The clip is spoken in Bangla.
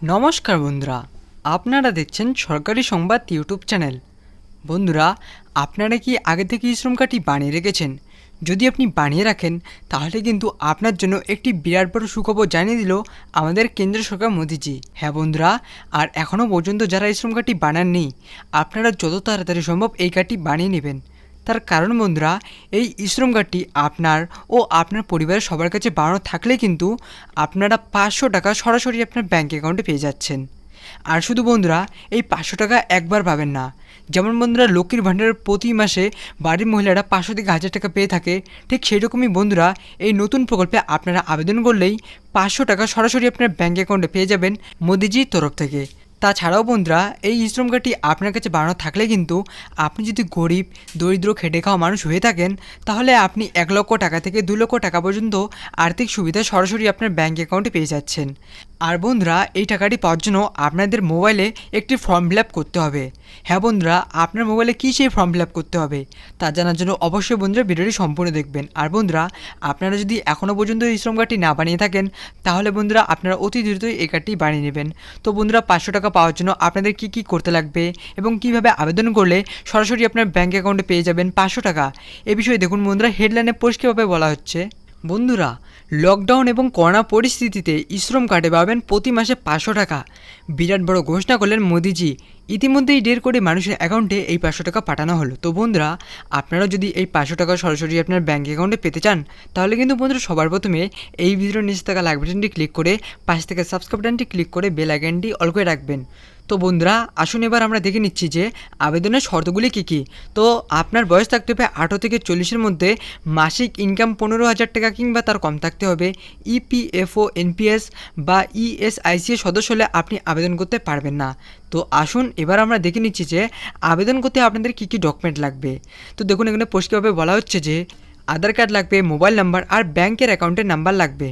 নমস্কার বন্ধুরা, আপনারা দেখছেন সরকারি সংবাদ ইউটিউব চ্যানেল। বন্ধুরা, আপনারা কি আগে থেকে ই শ্রম কার্ডটি বানিয়ে রেখেছেন? যদি আপনি বানিয়ে রাখেন তাহলে কিন্তু আপনার জন্য একটি বিরাট বড় সুখবর জানিয়ে দিল আমাদের কেন্দ্র সরকার মোদিজি। হ্যাঁ বন্ধুরা, আর এখনও পর্যন্ত যারা ই শ্রম কার্ডটি বানাননি, আপনারা যত তাড়াতাড়ি সম্ভব এই কার্ডটি বানিয়ে নেবেন। তার কারণ বন্ধুরা, এই ই শ্রম কার্ডটি আপনার ও আপনার পরিবারের সবার কাছে বানানো থাকলে কিন্তু আপনারা 500 টাকা সরাসরি আপনার ব্যাঙ্ক অ্যাকাউন্টে পেয়ে যাচ্ছেন। আর শুধু বন্ধুরা, এই 500 টাকা একবার পাবেন না। যেমন বন্ধুরা, লক্ষ্মীর ভাণ্ডারের প্রতি মাসে বাড়ির মহিলারা 500 থেকে 1000 টাকা পেয়ে থাকে, ঠিক সেই রকমই বন্ধুরা এই নতুন প্রকল্পে আপনারা আবেদন করলেই 500 টাকা সরাসরি আপনার ব্যাঙ্ক অ্যাকাউন্টে পেয়ে যাবেন মোদিজির তরফ থেকে। তাছাড়াও বন্ধুরা, এই ই শ্রম কার্ডটি আপনার কাছে বানানো থাকলে কিন্তু আপনি যদি গরিব দরিদ্র খেটে খাওয়া মানুষ হয়ে থাকেন, তাহলে আপনি 1 লক্ষ টাকা থেকে 2 লক্ষ টাকা পর্যন্ত আর্থিক সুবিধা সরাসরি আপনার ব্যাঙ্ক অ্যাকাউন্টে পেয়ে যাচ্ছেন। আর বন্ধুরা, এই টাকাটি পাওয়ার জন্য আপনাদের মোবাইলে একটি ফর্ম ফিল আপ করতে হবে। হ্যাঁ বন্ধুরা, আপনার মোবাইলে কী সেই ফর্ম ফিল আপ করতে হবে তা জানার জন্য অবশ্যই বন্ধুরা ভিডিওটি সম্পূর্ণ দেখবেন। আর বন্ধুরা, আপনারা যদি এখনও পর্যন্ত এই শ্রম কার্ডটি না বানিয়ে থাকেন, তাহলে বন্ধুরা আপনারা অতি দ্রুতই এই কার্ডটি বানিয়ে নেবেন। তো বন্ধুরা, 500 টাকা পাওয়ার জন্য আপনাদের কি কি করতে লাগবে এবং কিভাবে আবেদন করলে সরাসরি আপনার ব্যাঙ্ক অ্যাকাউন্টে পেয়ে যাবেন 500 টাকা, এ বিষয়ে দেখুন বন্ধুরা, হেডলাইনে পরিষ্কারভাবে বলা হচ্ছে। বন্ধুরা, লকডাউন এবং করোনা পরিস্থিতিতে ই শ্রম কার্ডে পাবেন প্রতি মাসে 500 টাকা। বিরাট বড় ঘোষণা করলেন মোদিজি। ইতিমধ্যেই 1.5 কোটি মানুষের অ্যাকাউন্টে এই 500 টাকা পাঠানো হলো। তো বন্ধুরা, আপনারা যদি এই 500 টাকা সরাসরি আপনার ব্যাঙ্ক অ্যাকাউন্টে পেতে চান, তাহলে কিন্তু বন্ধুরা সবার প্রথমে এই ভিডিওর নিচে থাকা লাইক বাটনটি ক্লিক করে পাশে থেকে সাবস্ক্রাইব বাটনটি ক্লিক করে বেল আইকনটি অল করে রাখবেন। তো বন্ধুরা, আসুন এবার আমরা দেখে নিচ্ছি যে আবেদনের শর্তগুলি কী কী। তো আপনার বয়স থাকতে হবে 18 থেকে 40-এর মধ্যে, মাসিক ইনকাম 15,000 টাকা কিংবা তার কম থাকতে হবে, ইপিএফও এনপিএস বা ইএসআইসি এর সদস্য হলে আপনি আবেদন করতে পারবেন না। তো আসুন এবার আমরা দেখে নিচ্ছি যে আবেদন করতে আপনাদের কী কী ডকুমেন্ট লাগবে। তো দেখুন, এখানে পরিষ্কারভাবে বলা হচ্ছে যে আধার কার্ড লাগবে, মোবাইল নাম্বার আর ব্যাংকের অ্যাকাউন্টের নাম্বার লাগবে।